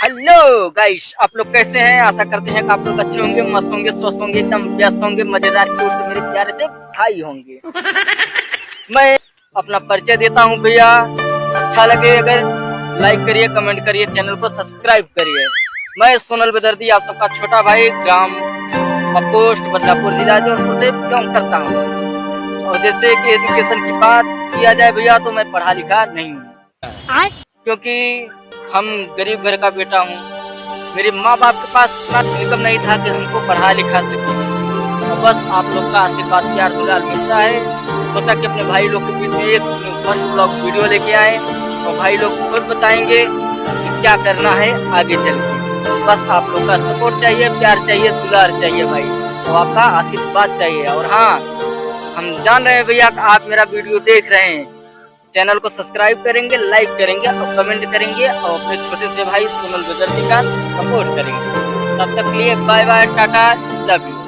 Hello guys, आप लोग कैसे हैं? आशा करते हैं कि आप लोग अच्छे होंगे, मस्त होंगे, स्वस्थ होंगे, एकदम व्यस्त होंगे, मजेदार क्यूट से मेरे प्यारे से भाई होंगे। मैं अपना परिचय देता हूं भैया। अच्छा लगे अगर लाइक करिए, कमेंट करिए, चैनल को सब्सक्राइब करिए। मैं सोनल बेदर्दी, आप सबका छोटा भाई, ग्राम पोस्ट बदलापुर जिला जौनपुर से बिलोंग करता हूँ। और जैसे कि एजुकेशन की बात किया जाए भैया, तो मैं पढ़ा लिखा नहीं हूँ, क्योंकि हम गरीब घर का बेटा हूँ। मेरे माँ बाप के पास इतना इनकम नहीं था कि हमको पढ़ा लिखा सके। और बस आप लोग का आशीर्वाद प्यार दुलार मिलता है। सोचा कि अपने भाई लोग के बीच में एक फर्स्ट ब्लॉग वीडियो लेके आए और भाई लोग खुद बताएंगे कि क्या करना है आगे चल के। बस आप लोग का सपोर्ट चाहिए, प्यार चाहिए, दुलार चाहिए भाई, और आपका आशीर्वाद चाहिए। और हाँ, हम जान रहे हैं भैया कि आप मेरा वीडियो देख रहे हैं। चैनल को सब्सक्राइब करेंगे, लाइक करेंगे और कमेंट करेंगे और अपने छोटे से भाई सोनल बेदर्दी का सपोर्ट करेंगे। तब तक के लिए bye bye, tata, love you.